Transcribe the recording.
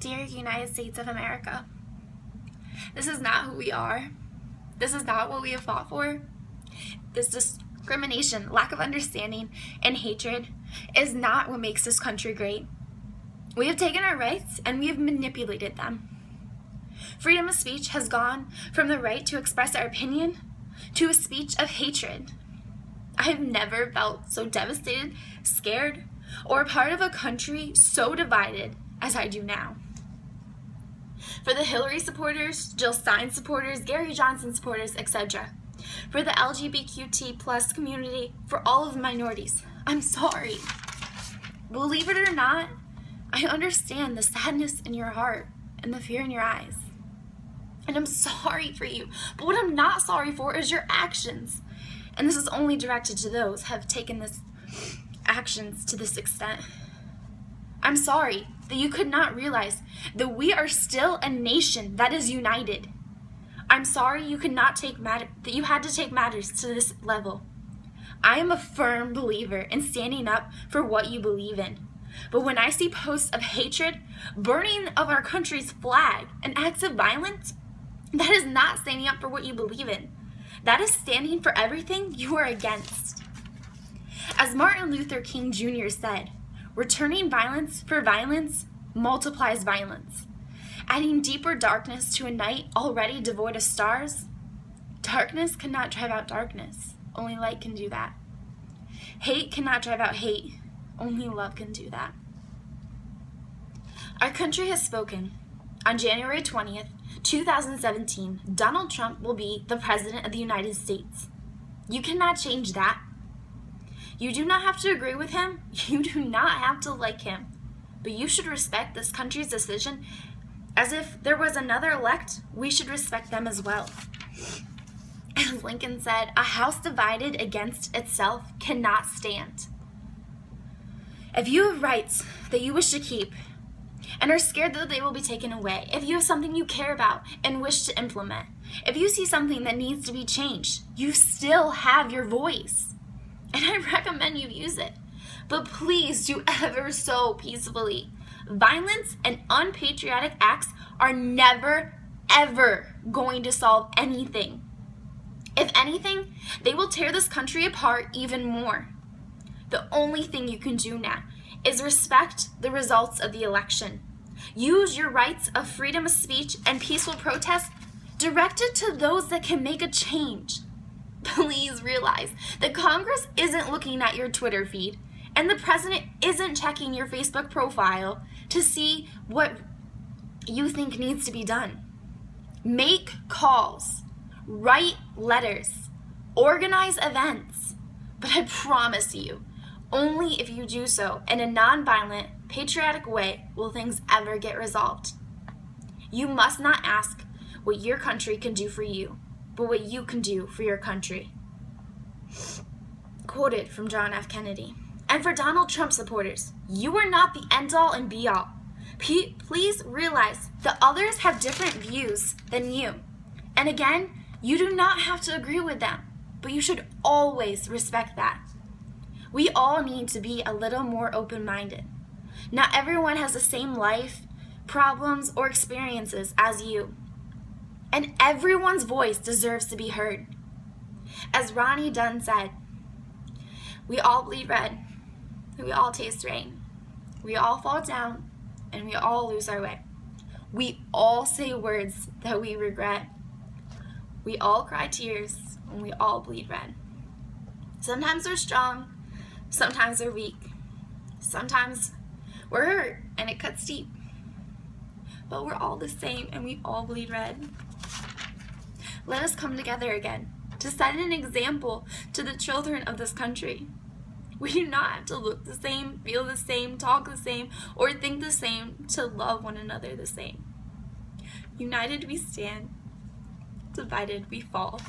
Dear United States of America, this is not who we are. This is not what we have fought for. This discrimination, lack of understanding, and hatred is not what makes this country great. We have taken our rights and we have manipulated them. Freedom of speech has gone from the right to express our opinion to a speech of hatred. I have never felt so devastated, scared, or a part of a country so divided as I do now. For the Hillary supporters, Jill Stein supporters, Gary Johnson supporters, etc. For the LGBTQ+ community, for all of the minorities, I'm sorry. Believe it or not, I understand the sadness in your heart and the fear in your eyes. And I'm sorry for you. But what I'm not sorry for is your actions. And this is only directed to those who have taken this actions to this extent. I'm sorry that you could not realize that we are still a nation that is united. I'm sorry you could not that you had to take matters to this level. I am a firm believer in standing up for what you believe in. But when I see posts of hatred, burning of our country's flag, and acts of violence, that is not standing up for what you believe in. That is standing for everything you are against. As Martin Luther King Jr. said, returning violence for violence multiplies violence. Adding deeper darkness to a night already devoid of stars, darkness cannot drive out darkness. Only light can do that. Hate cannot drive out hate. Only love can do that. Our country has spoken. On January 20th, 2017, Donald Trump will be the President of the United States. You cannot change that. You do not have to agree with him. You do not have to like him. But you should respect this country's decision. As if there was another elect, we should respect them as well. As Lincoln said, a house divided against itself cannot stand. If you have rights that you wish to keep and are scared that they will be taken away, if you have something you care about and wish to implement, if you see something that needs to be changed, you still have your voice. And I recommend you use it. But please do ever so peacefully. Violence and unpatriotic acts are never, ever going to solve anything. If anything, they will tear this country apart even more. The only thing you can do now is respect the results of the election. Use your rights of freedom of speech and peaceful protest directed to those that can make a change. Please realize that Congress isn't looking at your Twitter feed and the president isn't checking your Facebook profile to see what you think needs to be done. Make calls, write letters, organize events, but I promise you, only if you do so in a nonviolent, patriotic way will things ever get resolved. You must not ask what your country can do for you, but what you can do for your country. Quoted from John F. Kennedy. And for Donald Trump supporters, you are not the end-all and be-all. Please realize that others have different views than you. And again, you do not have to agree with them, but you should always respect that. We all need to be a little more open-minded. Not everyone has the same life, problems, or experiences as you. And everyone's voice deserves to be heard. As Ronnie Dunn said, we all bleed red, we all taste rain, we all fall down, and we all lose our way. We all say words that we regret. We all cry tears, and we all bleed red. Sometimes we're strong, sometimes we're weak. Sometimes we're hurt, and it cuts deep. But we're all the same, and we all bleed red. Let us come together again to set an example to the children of this country. We do not have to look the same, feel the same, talk the same, or think the same to love one another the same. United we stand, divided we fall.